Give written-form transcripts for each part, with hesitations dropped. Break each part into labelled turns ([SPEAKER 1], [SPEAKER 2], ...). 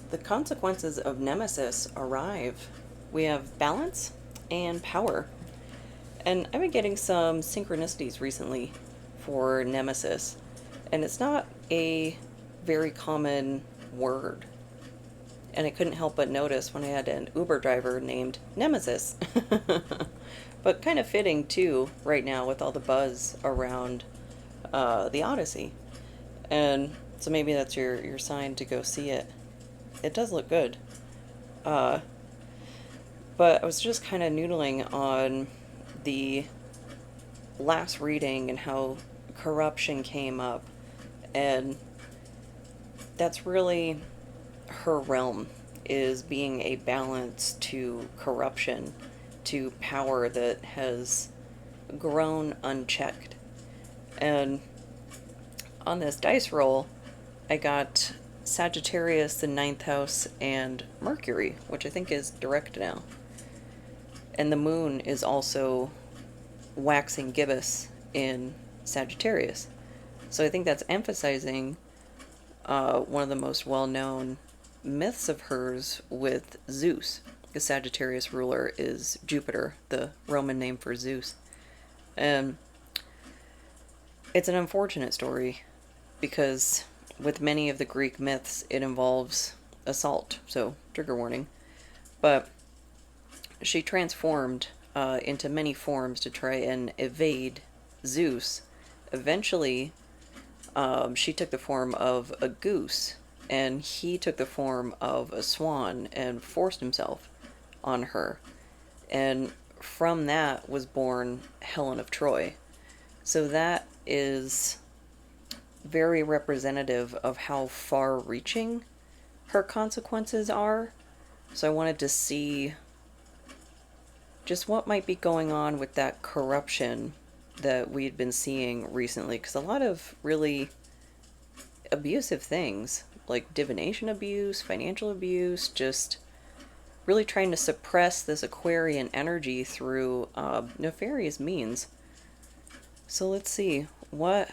[SPEAKER 1] The consequences of Nemesis arrive. We have balance and power. And I've been getting some synchronicities recently for Nemesis. And it's not a very common word. And I couldn't help but notice when I had an Uber driver named Nemesis. But kind of fitting too, right now, with all the buzz around the Odyssey. And so maybe that's your sign to go see it. It does look good. Uh, but I was just kind of noodling on the last reading and how corruption came up. And that's really her realm, is being a balance to corruption, to power that has grown unchecked. And on this dice roll, I got Sagittarius, the ninth house, and Mercury, which I think is direct now. And the moon is also waxing gibbous in Sagittarius. So I think that's emphasizing one of the most well-known myths of hers with Zeus. The Sagittarius ruler is Jupiter, the Roman name for Zeus. And it's an unfortunate story because with many of the Greek myths, it involves assault, so trigger warning. But she transformed into many forms to try and evade Zeus. Eventually, she took the form of a goose, and he took the form of a swan and forced himself on her. And from that was born Helen of Troy. So that is very representative of how far-reaching her consequences are. So I wanted to see just what might be going on with that corruption that we had been seeing recently, because a lot of really abusive things, like divination abuse, financial abuse, just really trying to suppress this Aquarian energy through nefarious means. So let's see, what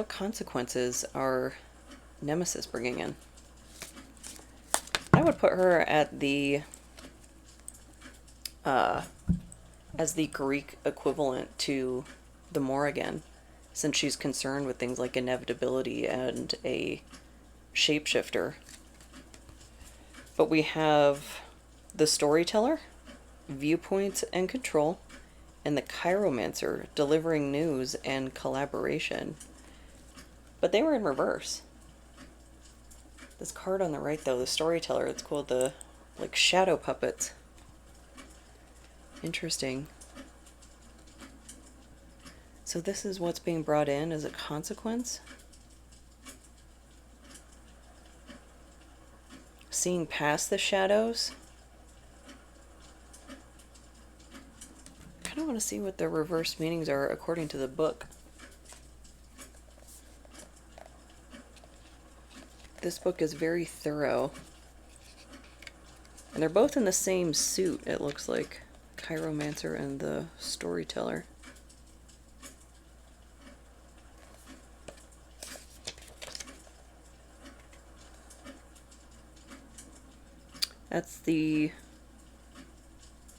[SPEAKER 1] consequences are Nemesis bringing in? I would put her at the as the Greek equivalent to the Morrigan, since she's concerned with things like inevitability and a shapeshifter. But we have the storyteller, viewpoints and control, and the chiromancer, delivering news and collaboration. But they were in reverse. This card on the right, though, the storyteller, it's called the, like, shadow puppets. Interesting. So this is what's being brought in as a consequence? Seeing past the shadows? I kind of want to see what the reverse meanings are according to the book. This book is very thorough. And they're both in the same suit, it looks like. Chiromancer and the storyteller. That's the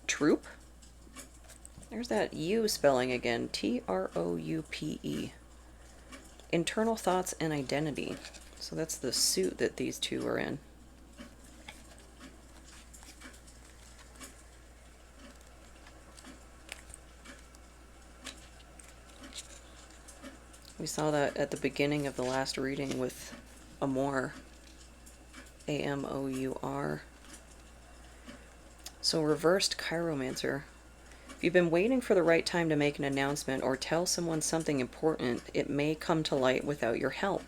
[SPEAKER 1] troop. There's that U spelling again. T-R-O-U-P-E. Internal thoughts and identity. So that's the suit that these two are in. We saw that at the beginning of the last reading with Amour. A-M-O-U-R. So reversed chiromancer. If you've been waiting for the right time to make an announcement or tell someone something important, it may come to light without your help.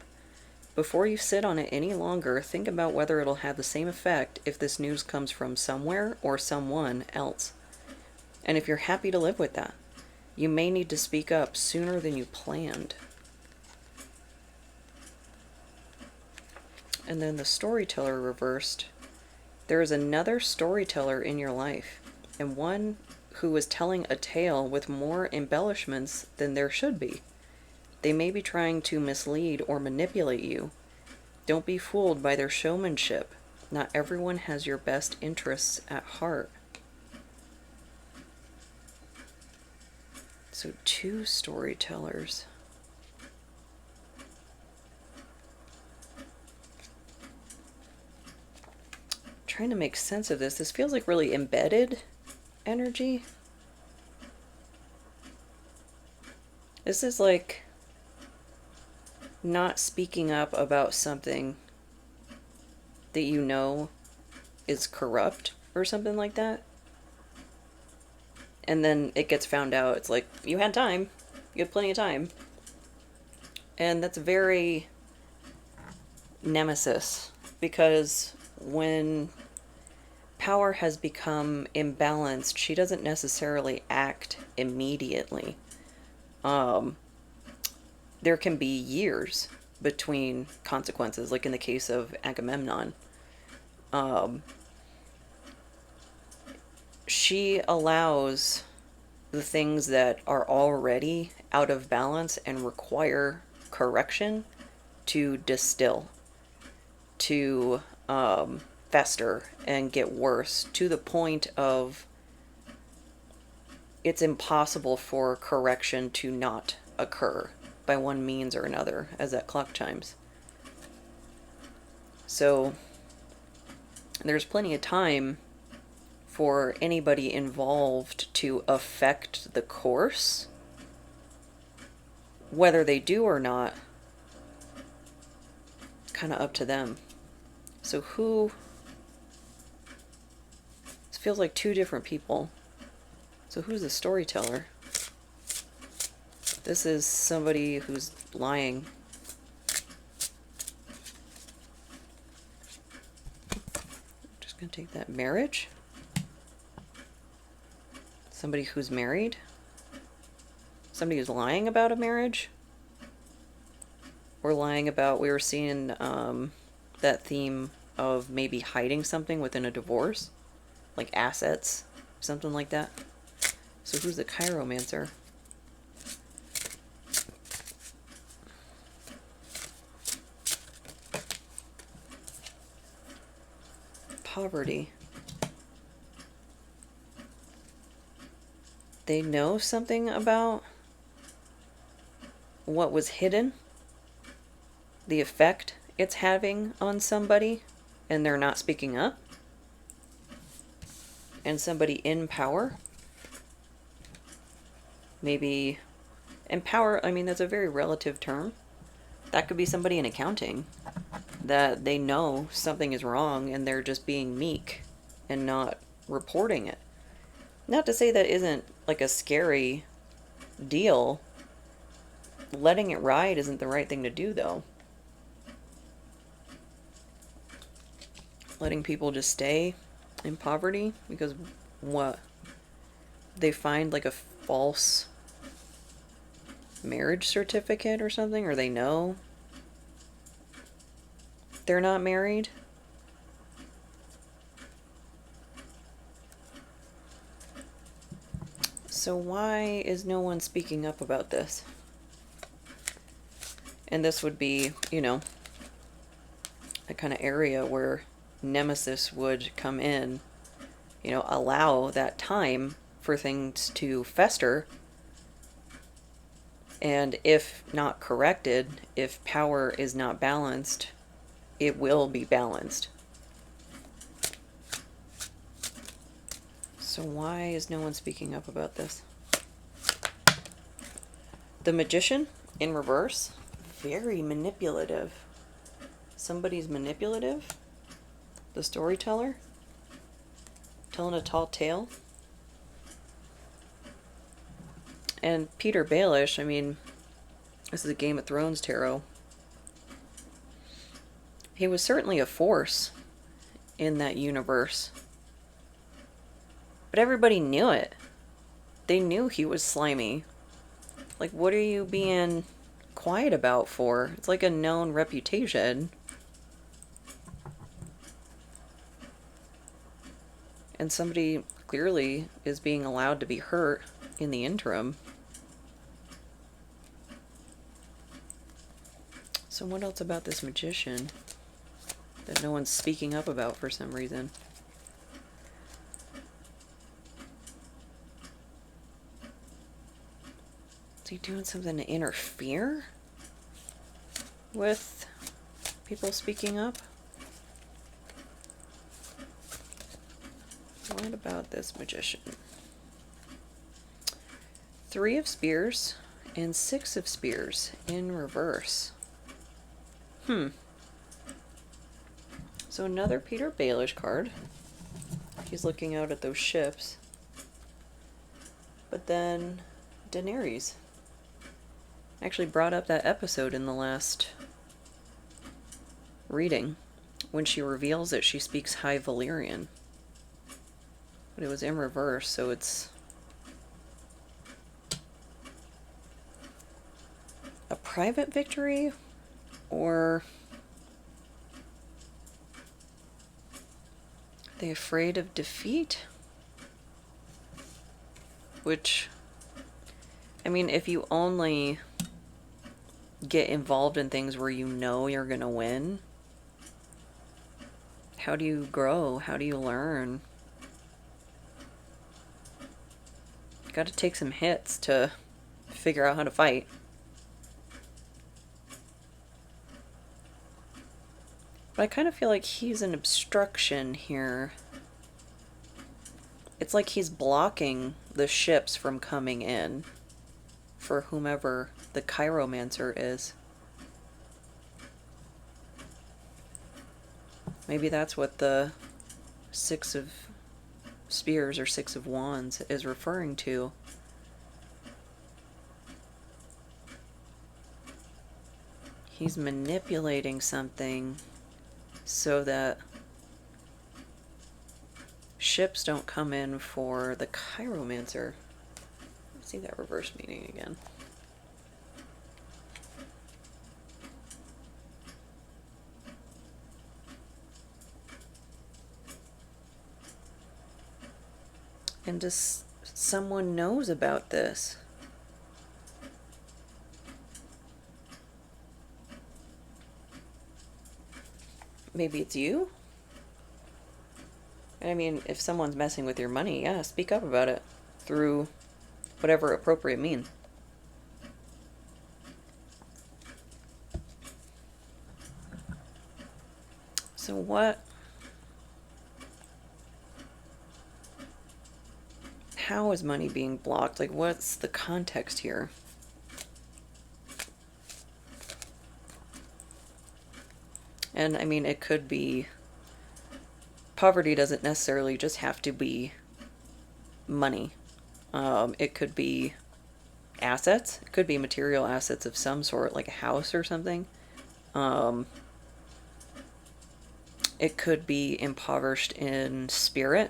[SPEAKER 1] Before you sit on it any longer, think about whether it'll have the same effect if this news comes from somewhere or someone else. And if you're happy to live with that, you may need to speak up sooner than you planned. And then the storyteller reversed. There is another storyteller in your life, and one who is telling a tale with more embellishments than there should be. They may be trying to mislead or manipulate you. Don't be fooled by their showmanship. Not everyone has your best interests at heart. So 2 storytellers. Trying to make sense of this. This feels like really embedded energy. This is like not speaking up about something that you know is corrupt or something like that. And then it gets found out. It's like, you had time. You had plenty of time. And that's very Nemesis. Because when power has become imbalanced, she doesn't necessarily act immediately. There can be years between consequences, like in the case of Agamemnon. She allows the things that are already out of balance and require correction to distill, to fester and get worse, to the point of it's impossible for correction to not occur by one means or another, as that clock chimes. So there's plenty of time for anybody involved to affect the course. Whether they do or not, kind of up to them. So who... This feels like 2 different people. So who's the storyteller? This is somebody who's lying. Just gonna take that. Marriage? Somebody who's married? Somebody who's lying about a marriage? Or lying about, we were seeing that theme of maybe hiding something within a divorce? Like assets, something like that. So who's the chiromancer? Poverty. They know something about what was hidden, the effect it's having on somebody, and they're not speaking up. And somebody in power, maybe, and power, I mean, that's a very relative term. That could be somebody in accounting, that they know something is wrong and they're just being meek and not reporting it. Not to say that isn't like a scary deal. Letting it ride isn't the right thing to do, though. Letting people just stay in poverty because what? They find like a false marriage certificate or something, or they know they're not married. So why is no one speaking up about this? And this would be, you know, a kind of area where Nemesis would come in, you know, allow that time for things to fester. And if not corrected, if power is not balanced, it will be balanced. So why is no one speaking up about this? The Magician in reverse, very manipulative. Somebody's manipulative. The storyteller, telling a tall tale. And Peter Baelish, I mean, this is a Game of Thrones tarot. He was certainly a force in that universe. But everybody knew it. They knew he was slimy. Like, what are you being quiet about for? It's like a known reputation. And somebody clearly is being allowed to be hurt in the interim. So what else about this magician that no one's speaking up about for some reason? Is he doing something to interfere with people speaking up? What about this magician? 3 of Spears and 6 of Spears in reverse. So another Peter Baelish card. He's looking out at those ships. But then Daenerys actually brought up that episode in the last reading when she reveals that she speaks High Valyrian. But it was in reverse, so it's a private victory, or are they afraid of defeat? Which, I mean, if you only get involved in things where you know you're gonna win, how do you grow? How do you learn? You gotta take some hits to figure out how to fight. But I kind of feel like he's an obstruction here. It's like he's blocking the ships from coming in for whomever the chiromancer is. Maybe that's what the 6 of Spears or 6 of Wands is referring to. He's manipulating something so that ships don't come in for the chiromancer. Let's see that reverse meaning again. And just someone knows about this. Maybe it's you? I mean, if someone's messing with your money, yeah, speak up about it through whatever appropriate means. So what? How is money being blocked? Like, what's the context here? And I mean, it could be, poverty doesn't necessarily just have to be money. It could be assets. It could be material assets of some sort, like a house or something. It could be impoverished in spirit.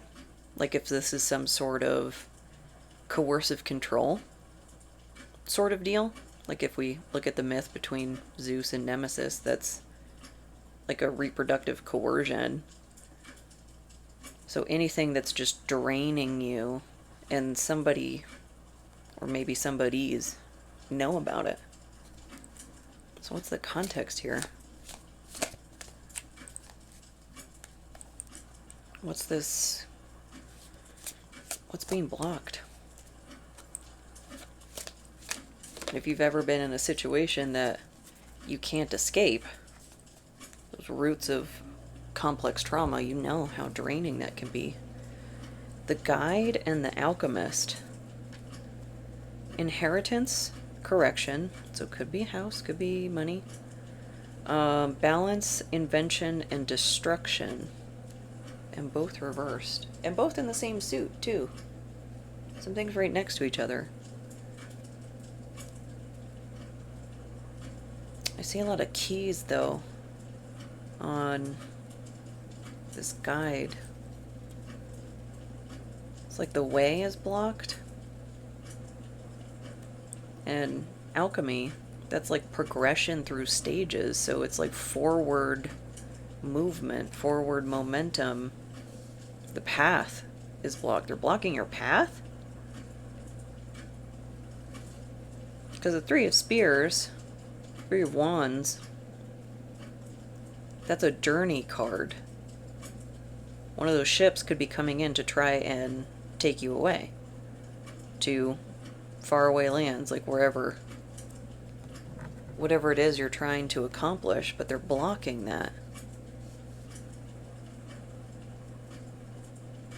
[SPEAKER 1] Like if this is some sort of coercive control sort of deal. Like if we look at the myth between Zeus and Nemesis, that's like a reproductive coercion. So anything that's just draining you and somebody, or maybe somebody's, know about it. So what's the context here? What's this? What's being blocked? If you've ever been in a situation that you can't escape, those roots of complex trauma, you know how draining that can be. The Guide and the Alchemist. Inheritance, correction, so it could be a house, could be money. Balance, invention, and destruction. And both reversed. And both in the same suit, too. Some things right next to each other. I see a lot of keys, though, on this guide. It's like the way is blocked. And alchemy, that's like progression through stages. So it's like forward movement, forward momentum. The path is blocked. They're blocking your path? Because the 3 of Spears, 3 of Wands, That's a journey card. One of those ships could be coming in to try and take you away to faraway lands, like wherever, whatever it is you're trying to accomplish, but they're blocking that.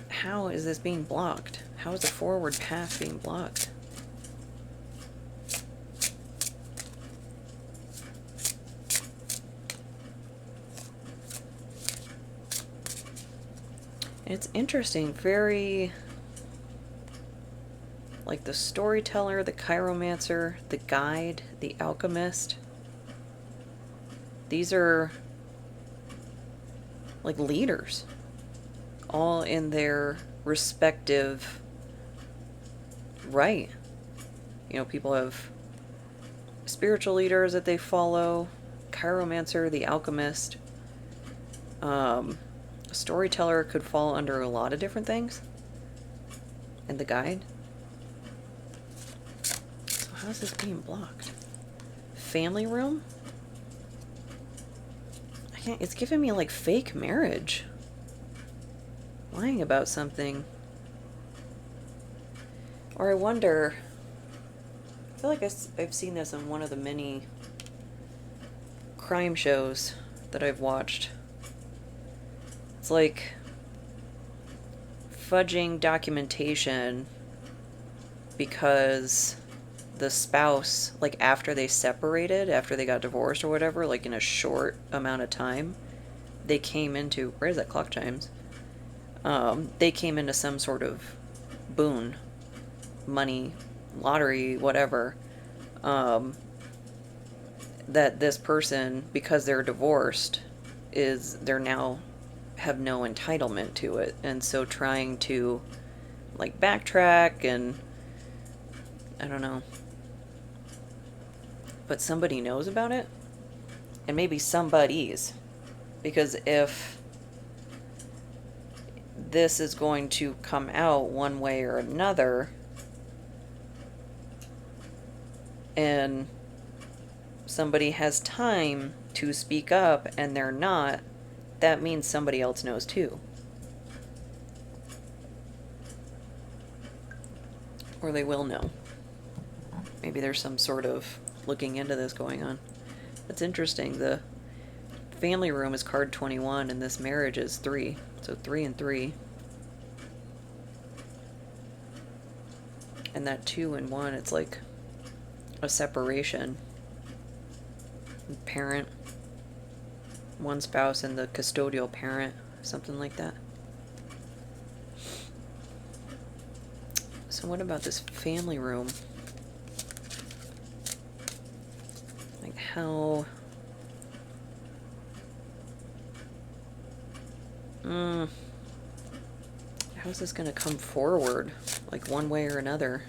[SPEAKER 1] How is this being blocked? How is the forward path being blocked? It's interesting, very like the storyteller, the chiromancer, the guide, the alchemist. These are like leaders, all in their respective right. You know, people have spiritual leaders that they follow, chiromancer, the alchemist. A storyteller could fall under a lot of different things. And the guide. So how's this being blocked? Family room? I can't, it's giving me like fake marriage. Lying about something. Or I wonder, I feel like I've seen this on one of the many crime shows that I've watched. It's like fudging documentation because the spouse, like after they separated, after they got divorced or whatever, like in a short amount of time, they came into, where is that clock chimes? They came into some sort of boon, money, lottery, whatever, that this person, because they're divorced, they're now have no entitlement to it. And so trying to like backtrack and I don't know. But somebody knows about it. And maybe somebody's. Because if this is going to come out one way or another, and somebody has time to speak up and they're not, that means somebody else knows too. Or they will know. Maybe there's some sort of looking into this going on. That's interesting. The family room is card 21 and this marriage is 3. So 3 and 3. And that 2 and 1, it's like a separation. Parent. One spouse and the custodial parent. Something like that. So what about this family room? Like how... how's this gonna come forward? Like one way or another?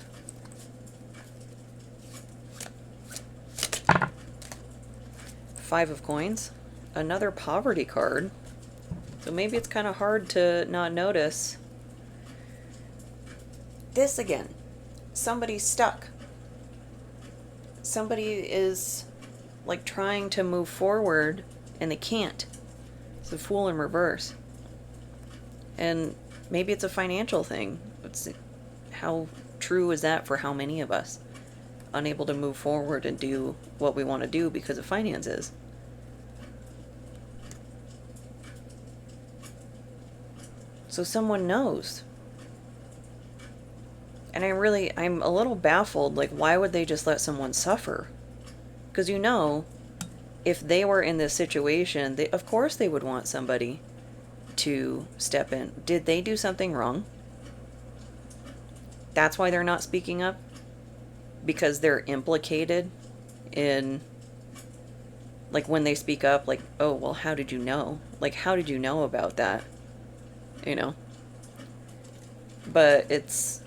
[SPEAKER 1] Five of coins. Another poverty card. So maybe it's kind of hard to not notice. This again. Somebody's stuck. Somebody is like trying to move forward and they can't. It's a Fool in reverse. And maybe it's a financial thing. How true is that for how many of us? Unable to move forward and do what we want to do because of finances. So someone knows. And I'm a little baffled, like, why would they just let someone suffer? Because you know, if they were in this situation, of course they would want somebody to step in. Did they do something wrong? That's why they're not speaking up? Because they're implicated in, like, when they speak up, like, oh, well, how did you know? Like, how did you know about that? You know? But it's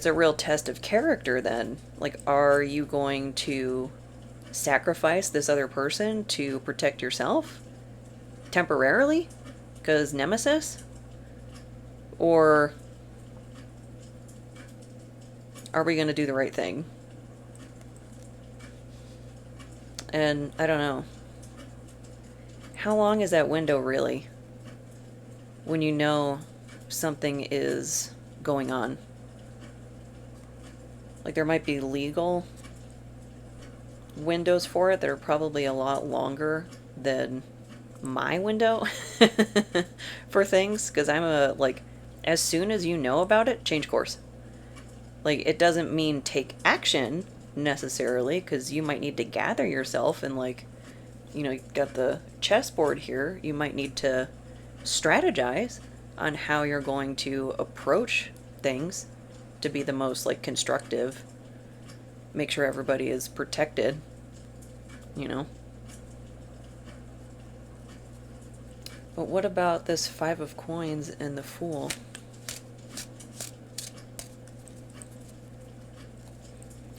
[SPEAKER 1] a real test of character then. Like, are you going to sacrifice this other person to protect yourself? Temporarily? Because Nemesis? Or are we going to do the right thing? And I don't know. how long is that window really when you know something is going on? Like, there might be legal windows for it that are probably a lot longer than my window for things, because I'm a, like, as soon as you know about it, change course. Like, it doesn't mean take action necessarily, because you might need to gather yourself and, like, you know, you've got the chessboard here. You might need to strategize on how you're going to approach things to be the most, like, constructive. Make sure everybody is protected, you know. But what about this 5 of coins and the Fool?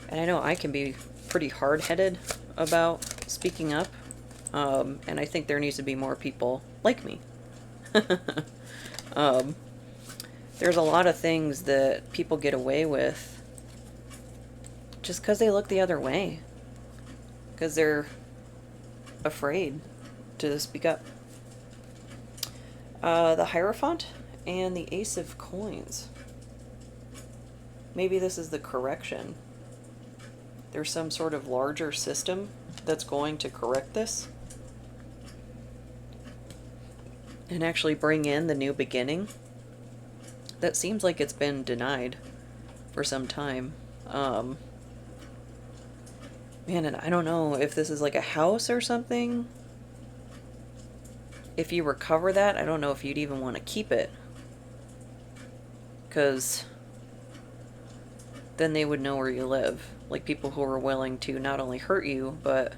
[SPEAKER 1] And I know I can be pretty hard-headed about speaking up, and I think there needs to be more people like me. There's a lot of things that people get away with just because they look the other way. Because they're afraid to speak up. The Hierophant and the Ace of Coins. Maybe this is the correction. There's some sort of larger system that's going to correct this and actually bring in the new beginning. That seems like it's been denied for some time. Man, and I don't know if this is like a house or something. If you recover that, I don't know if you'd even want to keep it. Because then they would know where you live. Like, people who are willing to not only hurt you, but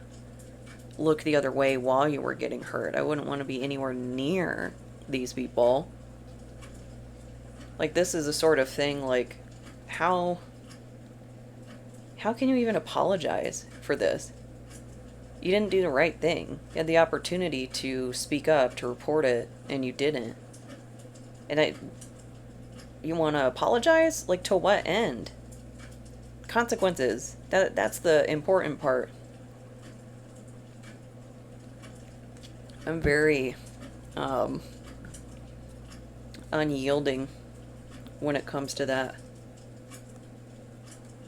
[SPEAKER 1] look the other way while you were getting hurt. I wouldn't want to be anywhere near these people. Like, this is a sort of thing, like, how can you even apologize for this? You didn't do the right thing. You had the opportunity to speak up, to report it, and you didn't. And you want to apologize? Like, to what end? Consequences. That's the important part. I'm very unyielding when it comes to that.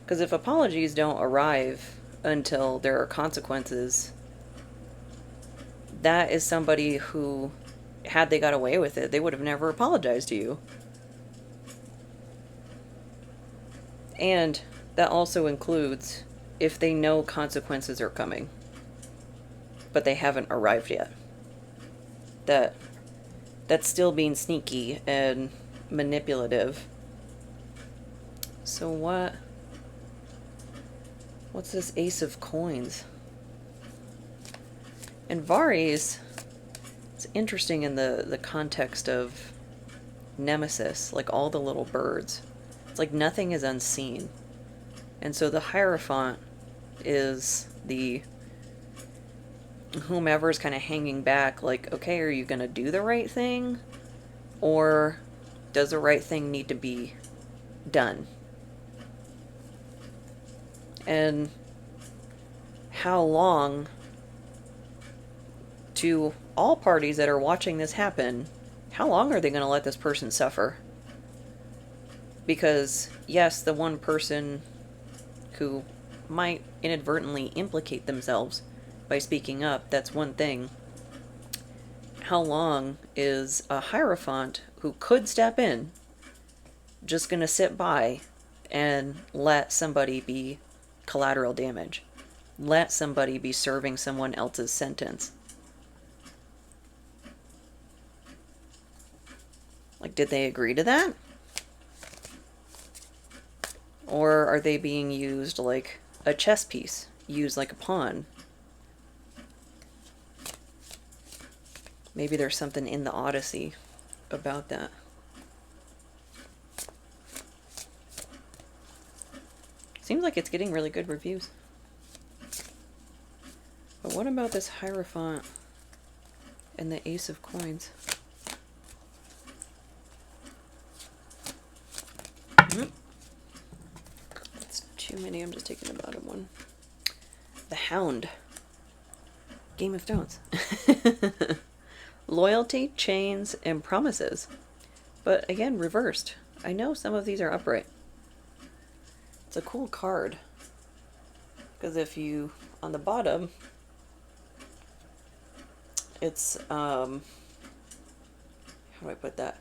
[SPEAKER 1] Because if apologies don't arrive until there are consequences, that is somebody who, had they got away with it, they would have never apologized to you. And that also includes if they know consequences are coming, but they haven't arrived yet. That's still being sneaky and manipulative. So what's this Ace of Coins? And Varies, it's interesting in the context of Nemesis, like all the little birds. It's like nothing is unseen. And so the Hierophant is the whomever's kind of hanging back, like, okay, are you going to do the right thing? Or does the right thing need to be done? And how long, to all parties that are watching this happen, how long are they going to let this person suffer? Because, yes, the one person who might inadvertently implicate themselves by speaking up, that's one thing. How long is a Hierophant who could step in just going to sit by and let somebody be collateral damage? Let somebody be serving someone else's sentence? Like, did they agree to that? Or are they being used like a chess piece, used like a pawn? Maybe there's something in the Odyssey about that. Seems like it's getting really good reviews. But what about this Hierophant and the Ace of Coins? That's too many. I'm just taking the bottom one. The Hound. Game of Thrones. Loyalty, chains, and promises. But again, reversed. I know some of these are upright. It's a cool card. Because if you, on the bottom, it's, how do I put that?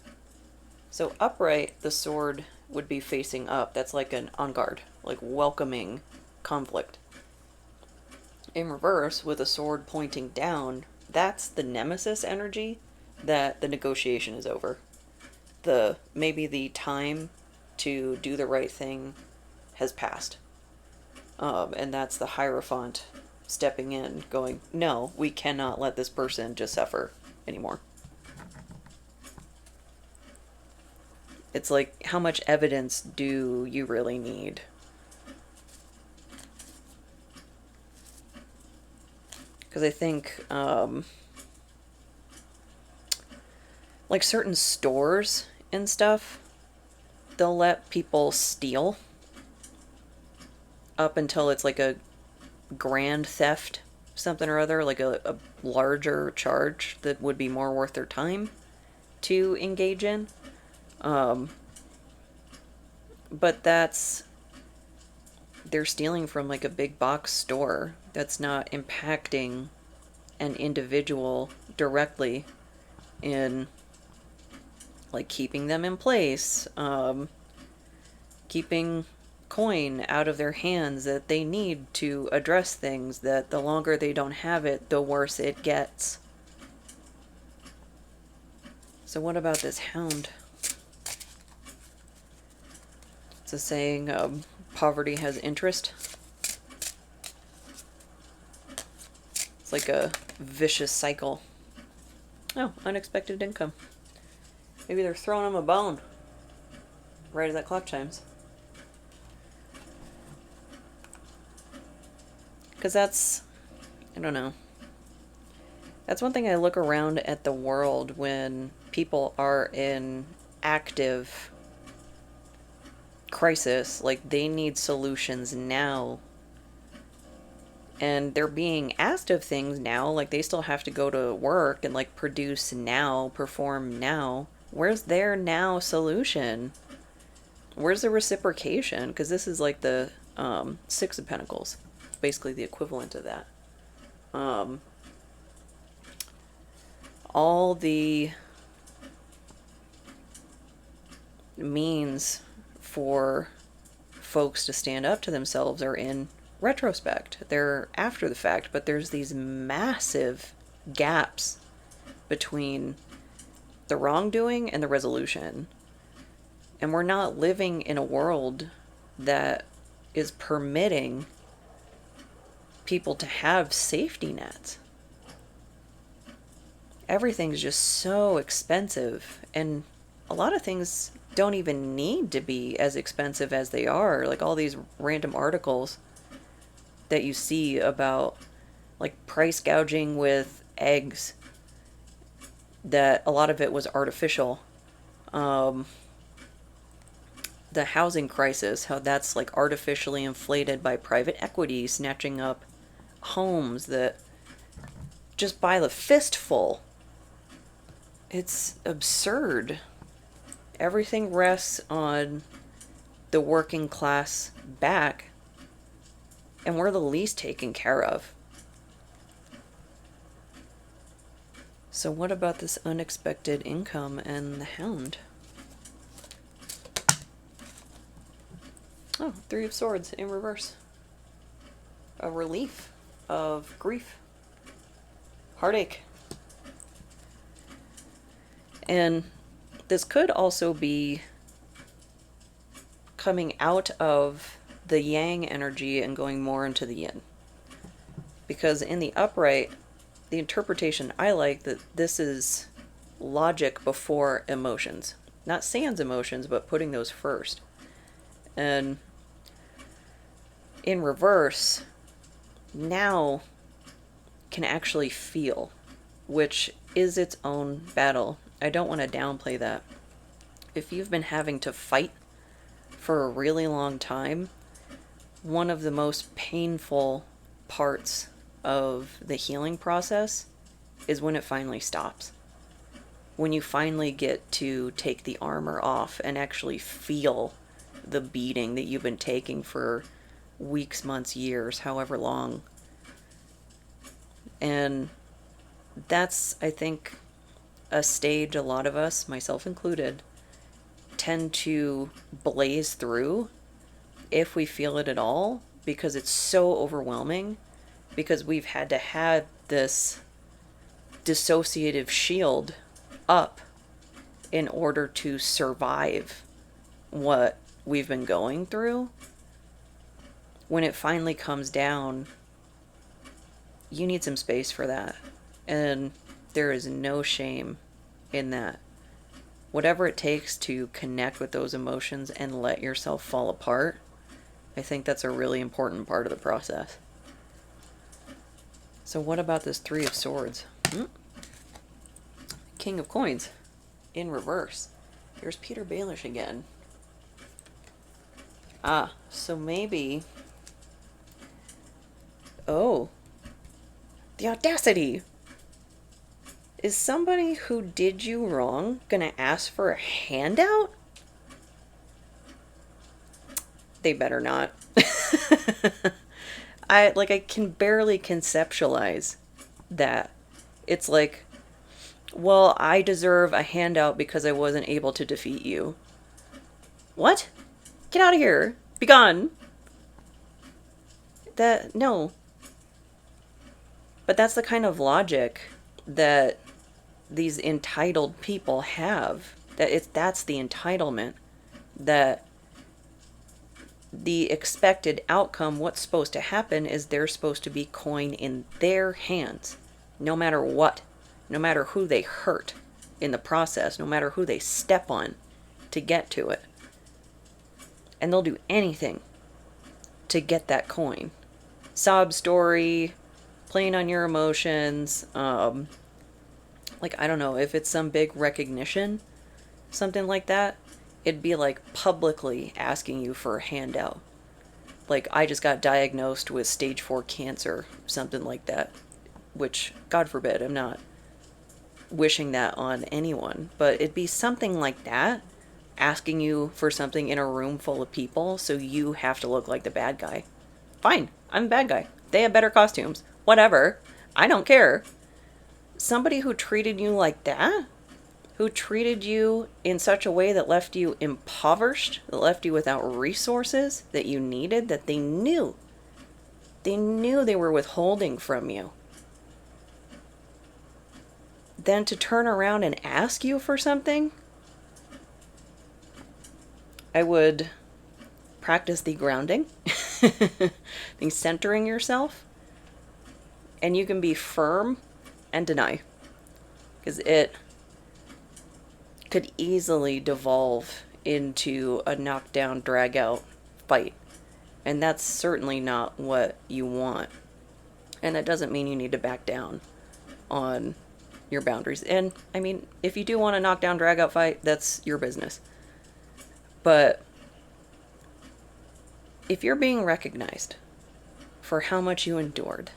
[SPEAKER 1] So upright, the sword would be facing up. That's like an on guard, like welcoming conflict. In reverse, with a sword pointing down, that's the Nemesis energy that the negotiation is over. Maybe the time to do the right thing has passed. And that's the Hierophant stepping in, going, no, we cannot let this person just suffer anymore. It's like, how much evidence do you really need? Because I think, like certain stores and stuff, they'll let people steal up until it's like a grand theft, something or other, like a larger charge that would be more worth their time to engage in. But they're stealing from like a big box store that's not impacting an individual directly in like keeping them in place, keeping coin out of their hands that they need to address things that the longer they don't have it, the worse it gets. So what about this hound? It's a saying, poverty has interest. It's like a vicious cycle. Oh, unexpected income. Maybe they're throwing them a bone right as that clock chimes. Because that's, I don't know. That's one thing I look around at the world when people are in active crisis, like they need solutions now. And they're being asked of things now, like they still have to go to work and like produce now, perform now. Where's their now solution? Where's the reciprocation? Because this is like the Six of Pentacles. Basically the equivalent of that. All the means for folks to stand up to themselves are in retrospect. They're after the fact, but there's these massive gaps between the wrongdoing and the resolution. And we're not living in a world that is permitting people to have safety nets. Everything's just so expensive, and a lot of things don't even need to be as expensive as they are. Like all these random articles that you see about like price gouging with eggs, that a lot of it was artificial. The housing crisis, how that's like artificially inflated by private equity snatching up homes that just by the fistful. It's absurd. Everything rests on the working class back, and we're the least taken care of. So what about this unexpected income and the hound? Oh, Three of Swords in reverse. A relief of grief. Heartache. And this could also be coming out of the yang energy and going more into the yin. Because in the upright, the interpretation I like that this is logic before emotions. Not sans emotions, but putting those first. And in reverse, now can actually feel, which is its own battle. I don't want to downplay that. If you've been having to fight for a really long time, one of the most painful parts of the healing process is when it finally stops. when you finally get to take the armor off and actually feel the beating that you've been taking for weeks, months, years, however long. And that's, I think, a stage a lot of us, myself included, tend to blaze through if we feel it at all, because it's so overwhelming, because we've had to have this dissociative shield up in order to survive what we've been going through. When it finally comes down, you need some space for that. And there is no shame in that. Whatever it takes to connect with those emotions and let yourself fall apart, I think that's a really important part of the process. So what about this Three of Swords? King of Coins in reverse. Here's Peter Baelish again. So maybe... Oh. The audacity! Is somebody who did you wrong gonna ask for a handout? They better not. I can barely conceptualize that. It's like, well, I deserve a handout because I wasn't able to defeat you. What? Get out of here. Be gone. No. But that's the kind of logic that these entitled people have. That's the entitlement. That the expected outcome, what's supposed to happen, is they're supposed to be coin in their hands. No matter what. No matter who they hurt in the process. No matter who they step on to get to it. And they'll do anything to get that coin. Sob story, playing on your emotions, I don't know, if it's some big recognition, something like that, it'd be like publicly asking you for a handout. Like, I just got diagnosed with stage 4 cancer, something like that, which, God forbid, I'm not wishing that on anyone, but it'd be something like that, asking you for something in a room full of people, so you have to look like the bad guy. Fine, I'm the bad guy. They have better costumes. Whatever. I don't care. Somebody who treated you like that, who treated you in such a way that left you impoverished, that left you without resources that you needed, that they knew they were withholding from you. Then to turn around and ask you for something, I would practice the grounding, the centering yourself, and you can be firm and deny, because it could easily devolve into a knockdown, drag out fight, and that's certainly not what you want. And that doesn't mean you need to back down on your boundaries. And I mean, if you do want a knockdown, drag out fight, that's your business. But if you're being recognized for how much you endured,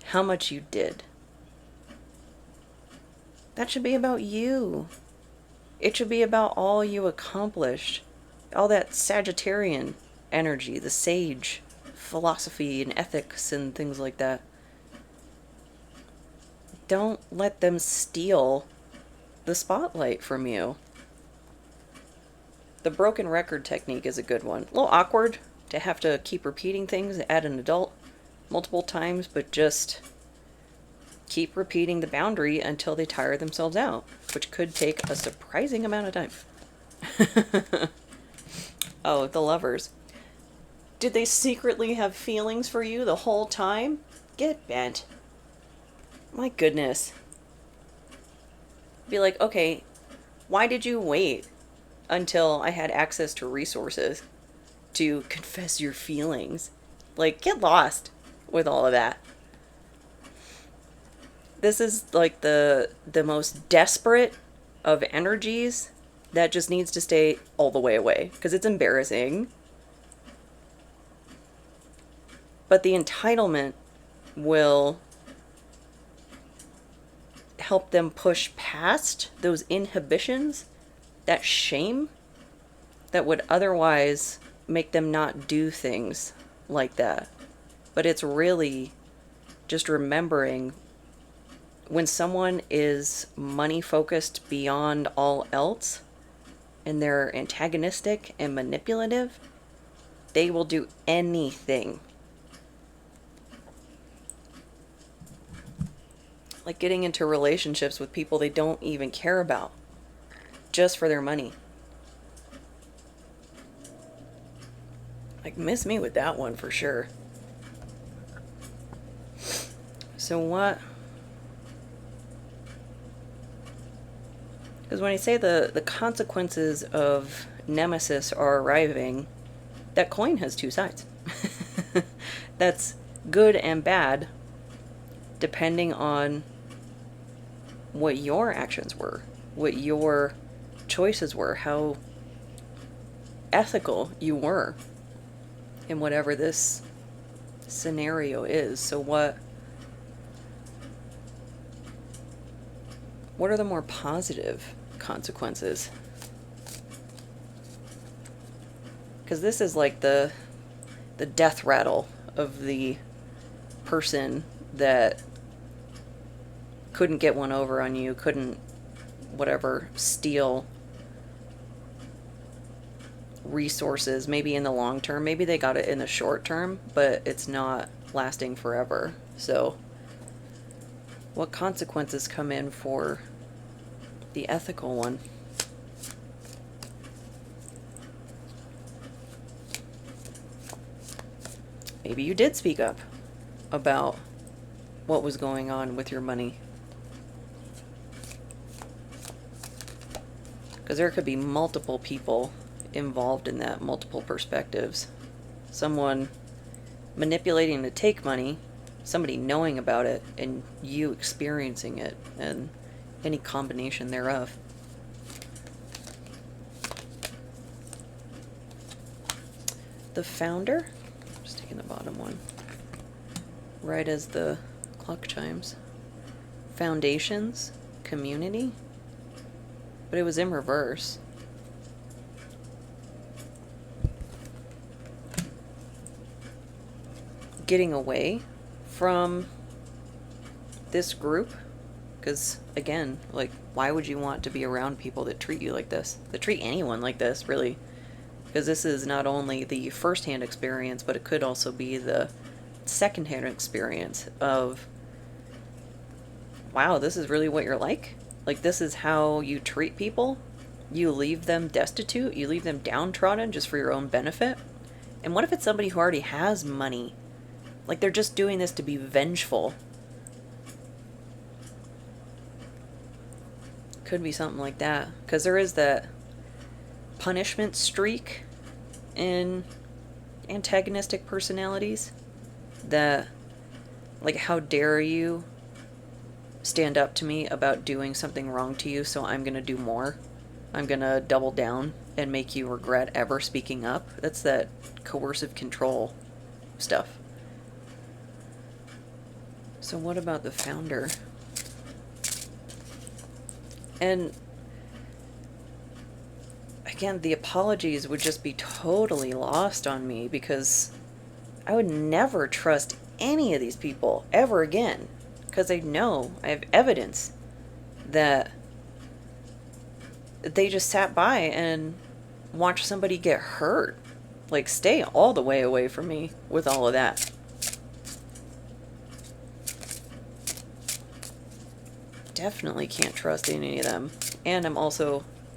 [SPEAKER 1] how much you did, that should be about you. It should be about all you accomplished. All that Sagittarian energy, the sage philosophy and ethics and things like that. Don't let them steal the spotlight from you. The broken record technique is a good one. A little awkward to have to keep repeating things at an adult multiple times, but just keep repeating the boundary until they tire themselves out, which could take a surprising amount of time. Oh, the lovers. Did they secretly have feelings for you the whole time? Get bent. My goodness. Be like, okay, why did you wait until I had access to resources to confess your feelings? Like, get lost with all of that. This is like the most desperate of energies that just needs to stay all the way away, because it's embarrassing. But the entitlement will help them push past those inhibitions, that shame that would otherwise make them not do things like that. But it's really just remembering when someone is money focused beyond all else and they're antagonistic and manipulative, they will do anything. Like getting into relationships with people they don't even care about, just for their money. Like, miss me with that one for sure. So what? Because when I say the consequences of Nemesis are arriving, that coin has two sides. That's good and bad, depending on what your actions were, what your choices were, how ethical you were in whatever this scenario is. So what are the more positive consequences? Because this is like the death rattle of the person that couldn't get one over on you, couldn't whatever steal resources, maybe in the long term, maybe they got it in the short term, but it's not lasting forever. So what consequences come in for the ethical one? Maybe you did speak up about what was going on with your money. Because there could be multiple people involved in that, multiple perspectives. Someone manipulating to take money, somebody knowing about it, and you experiencing it, and any combination thereof. The founder, just taking the bottom one, right as the clock chimes. Foundations, community, but it was in reverse. Getting away from this group, because again, like, why would you want to be around people that treat you like this, that treat anyone like this, really? Because this is not only the first-hand experience, but it could also be the second-hand experience of, wow, this is really what you're like? Like, this is how you treat people? You leave them destitute? You leave them downtrodden just for your own benefit? And what if it's somebody who already has money? Like, they're just doing this to be vengeful. Could be something like that. Because there is that punishment streak in antagonistic personalities. That, like, how dare you stand up to me about doing something wrong to you, so I'm going to do more. I'm going to double down and make you regret ever speaking up. That's that coercive control stuff. So what about the founder? And again, the apologies would just be totally lost on me, because I would never trust any of these people ever again, because I know, I have evidence that they just sat by and watched somebody get hurt. Like, stay all the way away from me with all of that. Definitely can't trust any of them. And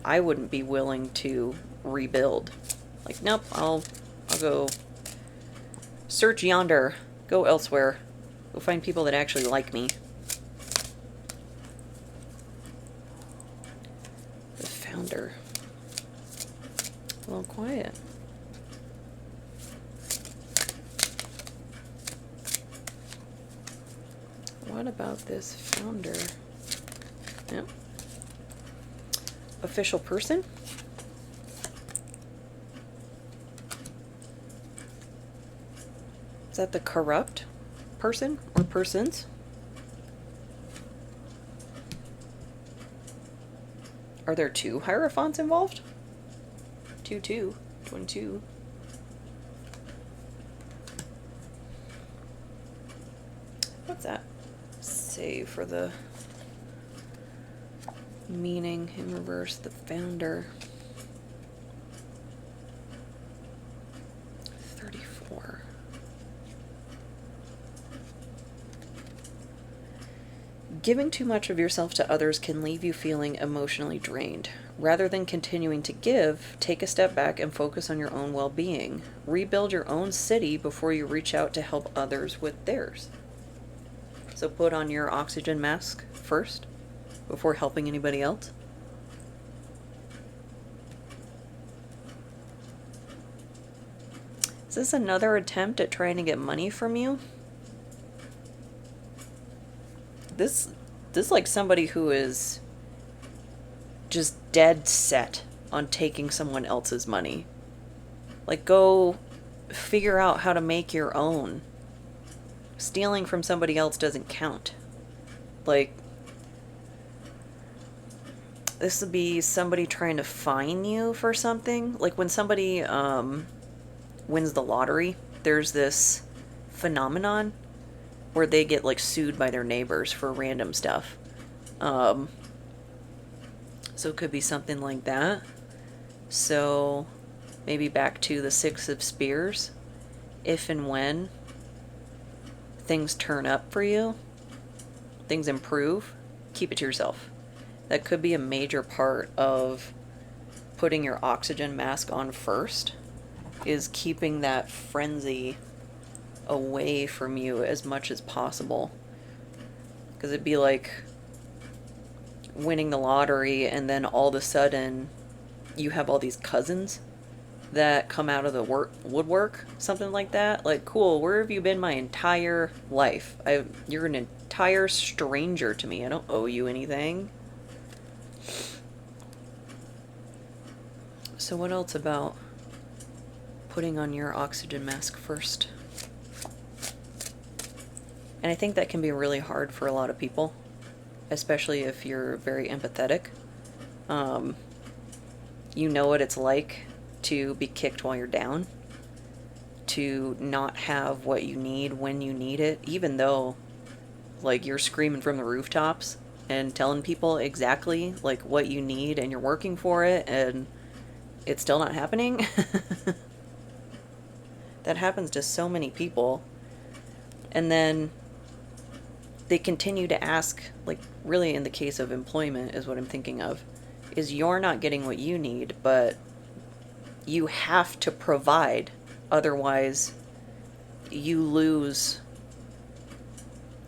[SPEAKER 1] I wouldn't be willing to rebuild. Like, nope, I'll go search yonder, go elsewhere, go find people that actually like me. The founder. A little quiet. What about this founder? Yep. Official person. Is that the corrupt person or persons? Are there 2 Hierophants involved? 2, 22. What's that say for the meaning in reverse? The founder. 34. Giving too much of yourself to others can leave you feeling emotionally drained. Rather than continuing to give, take a step back and focus on your own well-being. Rebuild your own city before you reach out to help others with theirs. So put on your oxygen mask first before helping anybody else. Is this another attempt at trying to get money from you? This is like somebody who is just dead set on taking someone else's money. Like, go figure out how to make your own. Stealing from somebody else doesn't count. Like, this would be somebody trying to fine you for something. Like when somebody wins the lottery, there's this phenomenon where they get like sued by their neighbors for random stuff. So it could be something like that. So maybe back to the 6 of Spears. If and when things turn up for you, things improve, keep it to yourself. That could be a major part of putting your oxygen mask on first, is keeping that frenzy away from you as much as possible. Because it'd be like winning the lottery and then all of a sudden you have all these cousins that come out of the woodwork, something like that. Like, cool, where have you been my entire life? You're an entire stranger to me. I don't owe you anything. So what else about putting on your oxygen mask first? And I think that can be really hard for a lot of people, especially if you're very empathetic. You know what it's like to be kicked while you're down, to not have what you need when you need it, even though like you're screaming from the rooftops and telling people exactly like what you need and you're working for it and it's still not happening. That happens to so many people. And then they continue to ask, like really in the case of employment is what I'm thinking of, is you're not getting what you need, but you have to provide, otherwise you lose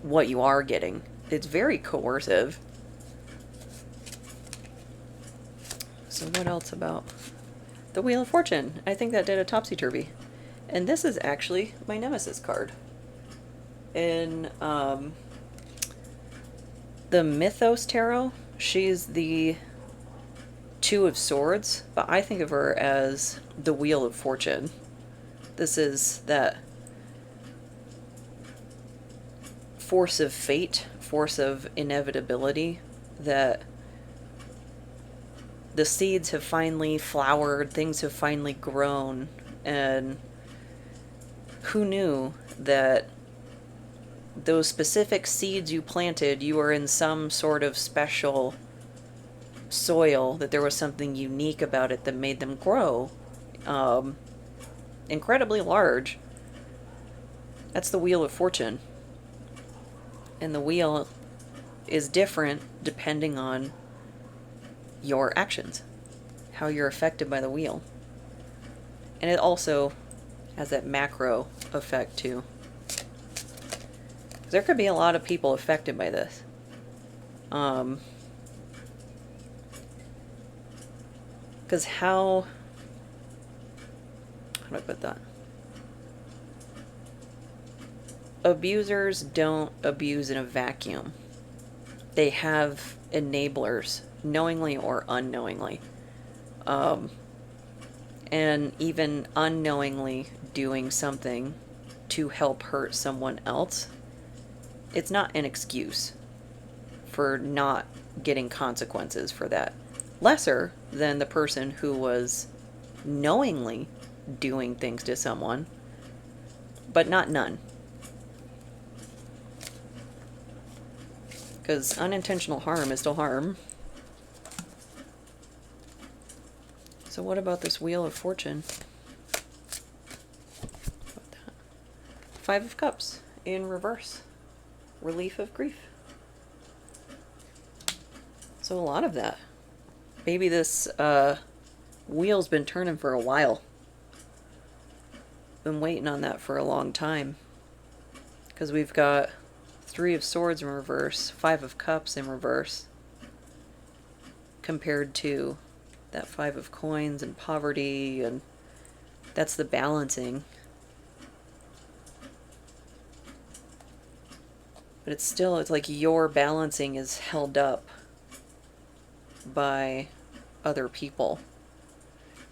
[SPEAKER 1] what you are getting. It's very coercive. So what else about the Wheel of Fortune? I think that did a topsy-turvy. And this is actually my Nemesis card. In the Mythos Tarot, she's the 2 of Swords, but I think of her as the Wheel of Fortune. This is that force of fate, force of inevitability, that the seeds have finally flowered, things have finally grown, and who knew that those specific seeds you planted, you were in some sort of special soil, that there was something unique about it that made them grow incredibly large. That's the Wheel of Fortune. And the wheel is different depending on your actions, how you're affected by the wheel. And it also has that macro effect too. There could be a lot of people affected by this. Because how do I put that? Abusers don't abuse in a vacuum. They have enablers, knowingly or unknowingly. And even unknowingly doing something to help hurt someone else, it's not an excuse for not getting consequences for that. lesser than the person who was knowingly doing things to someone, but not none. Because unintentional harm is still harm. So what about this Wheel of Fortune? Five of Cups in reverse. Relief of grief. So a lot of that. Maybe this wheel's been turning for a while. Been waiting on that for a long time. Because we've got Three of Swords in reverse, Five of Cups in reverse, compared to that Five of Coins and poverty, and that's the balancing. But it's still, it's like your balancing is held up by other people.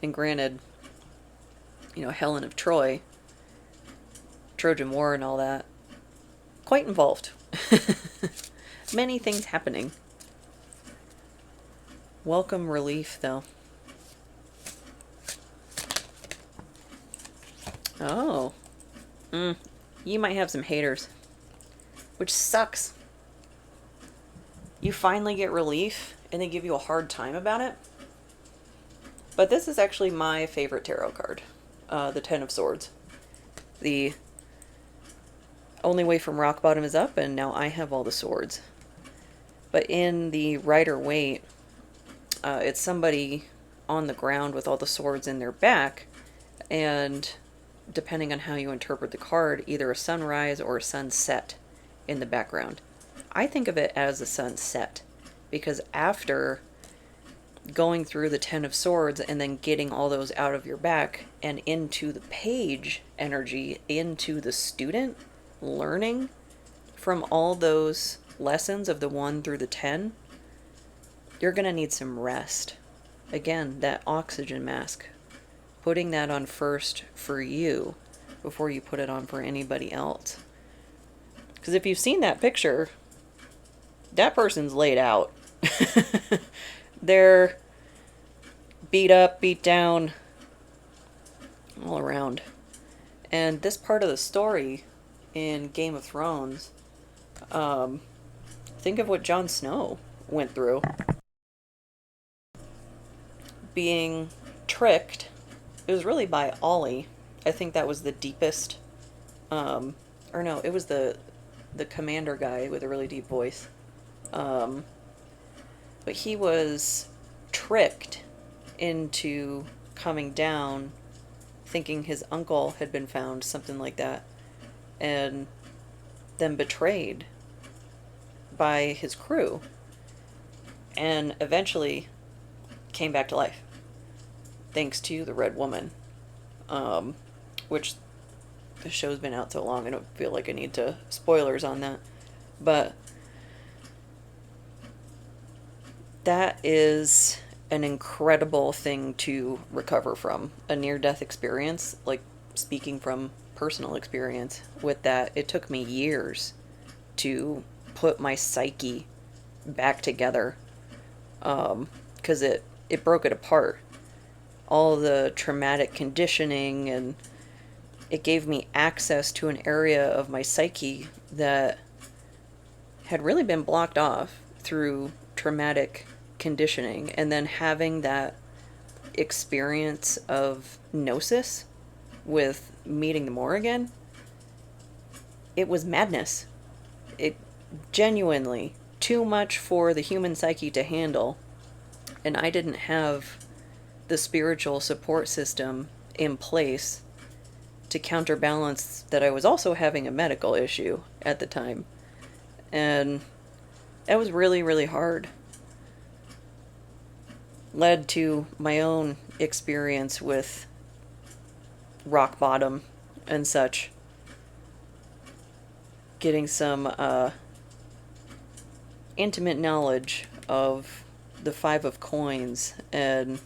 [SPEAKER 1] And granted, you know, Helen of Troy, Trojan War and all that, quite involved. Many things happening. Welcome relief, though. Oh. You might have some haters. Which sucks. You finally get relief, and they give you a hard time about it. But this is actually my favorite tarot card. The Ten of Swords. The only way from rock bottom is up, and now I have all the swords. But in the Rider-Waite, it's somebody on the ground with all the swords in their back, and depending on how you interpret the card, either a sunrise or a sunset in the background. I think of it as a sunset, because after going through the Ten of Swords and then getting all those out of your back and into the page energy, into the student learning from all those lessons of the 1 through the 10, you're going to need some rest. Again, that oxygen mask. Putting that on first for you before you put it on for anybody else. Because if you've seen that picture, that person's laid out. They're beat up, beat down, all around. And this part of the story in Game of Thrones, think of what Jon Snow went through. Being tricked. It was really by Ollie. I think that was the deepest, or no, it was the commander guy with a really deep voice. But he was tricked into coming down thinking his uncle had been found, something like that, and then betrayed by his crew, and eventually came back to life thanks to the Red Woman, which the show's been out so long I don't feel like I need to spoilers on that, but that is an incredible thing to recover from. A near-death experience, like speaking from personal experience with that, it took me years to put my psyche back together, because it broke it apart. All the traumatic conditioning, and it gave me access to an area of my psyche that had really been blocked off through traumatic conditioning, and then having that experience of gnosis with meeting the Morrigan, it was madness. It genuinely too much for the human psyche to handle, and I didn't have the spiritual support system in place to counterbalance that. I was also having a medical issue at the time, and that was really, really hard. Led to my own experience with rock bottom and such. Getting some intimate knowledge of the Five of Coins and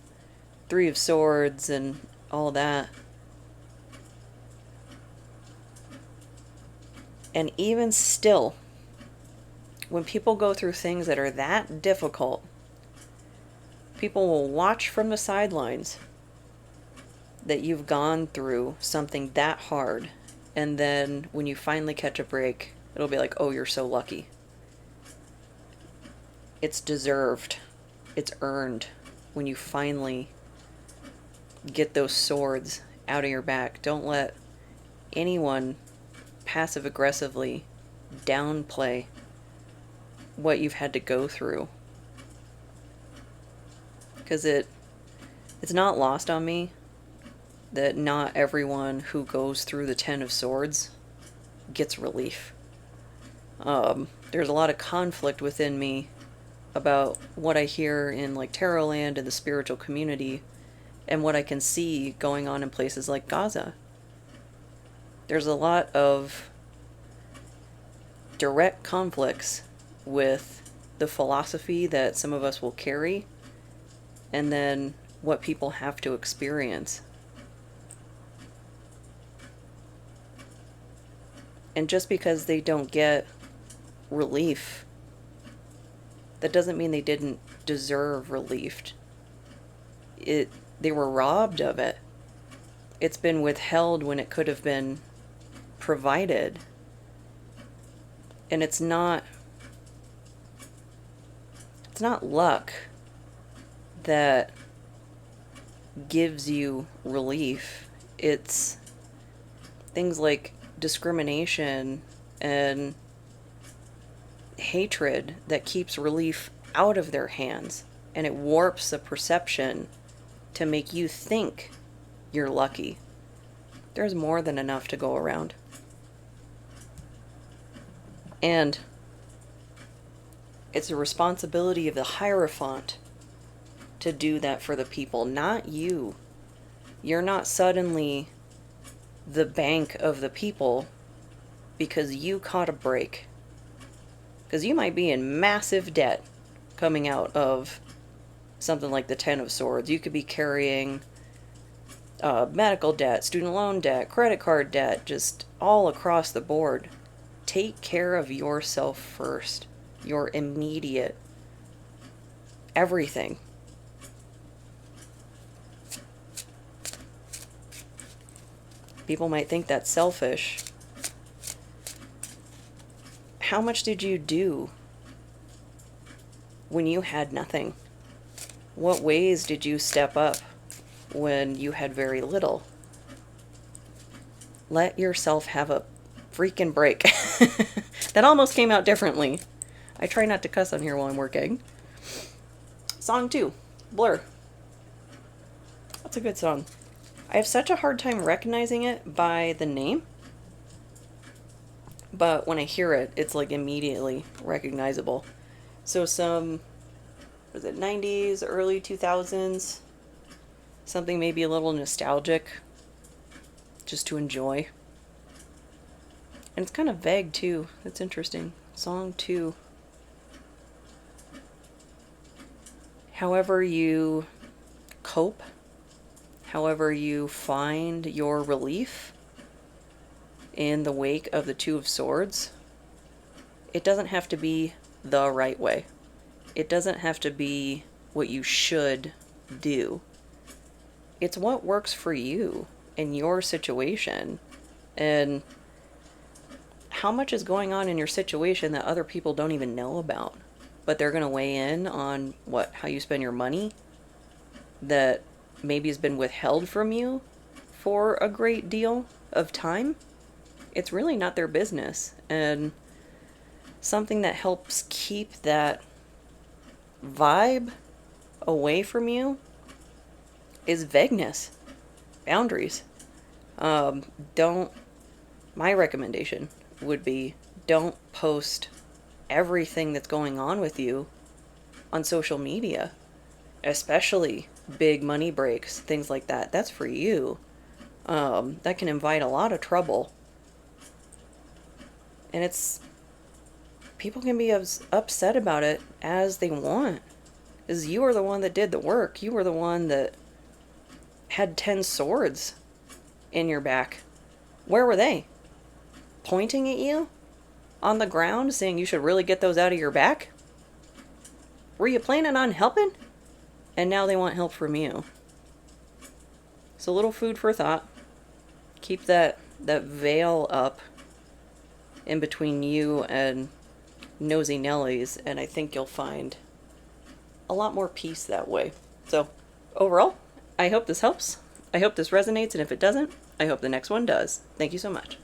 [SPEAKER 1] Three of Swords and all that. And even still, when people go through things that are that difficult, People will watch from the sidelines that you've gone through something that hard, and then when you finally catch a break, it'll be like, oh, you're so lucky. It's deserved. It's earned when you finally get those swords out of your back. Don't let anyone passive aggressively downplay what you've had to go through, because it's not lost on me that not everyone who goes through the Ten of Swords gets relief. There's a lot of conflict within me about what I hear in like Tarot land and the spiritual community and what I can see going on in places like Gaza. There's a lot of direct conflicts with the philosophy that some of us will carry and then what people have to experience. And just because they don't get relief, that doesn't mean they didn't deserve relief. They were robbed of it. It's been withheld when it could have been provided. And it's not luck that gives you relief. It's things like discrimination and hatred that keeps relief out of their hands, and it warps the perception to make you think you're lucky. There's more than enough to go around. And it's a responsibility of the Hierophant to do that for the people, not you. You're not suddenly the bank of the people because you caught a break. Because you might be in massive debt coming out of something like the Ten of Swords. You could be carrying medical debt, student loan debt, credit card debt, just all across the board. Take care of yourself first. Your immediate everything. People might think that's selfish. How much did you do when you had nothing? What ways did you step up when you had very little? Let yourself have a freaking break. That almost came out differently. I try not to cuss on here while I'm working. Song 2, Blur. That's a good song. I have such a hard time recognizing it by the name. But when I hear it, it's like immediately recognizable. So some, was it 90s, early 2000s? Something maybe a little nostalgic, just to enjoy. And it's kind of vague too. That's interesting. Song 2. However you cope, however you find your relief in the wake of the Two of Swords, it doesn't have to be the right way. It doesn't have to be what you should do. It's what works for you in your situation. And how much is going on in your situation that other people don't even know about? But they're going to weigh in on how you spend your money that maybe has been withheld from you for a great deal of time. It's really not their business. And something that helps keep that vibe away from you is vagueness, boundaries. My recommendation would be, don't post everything that's going on with you on social media, especially big money breaks, things like that. That's for you. That can invite a lot of trouble. And people can be as upset about it as they want. Because you are the one that did the work. You were the one that had 10 swords in your back. Where were they? Pointing at you? On the ground, saying you should really get those out of your back? Were you planning on helping? and now they want help from you. So a little food for thought. Keep that veil up in between you and nosy Nellies, and I think you'll find a lot more peace that way. So overall, I hope this helps. I hope this resonates, and if it doesn't, I hope the next one does. Thank you so much.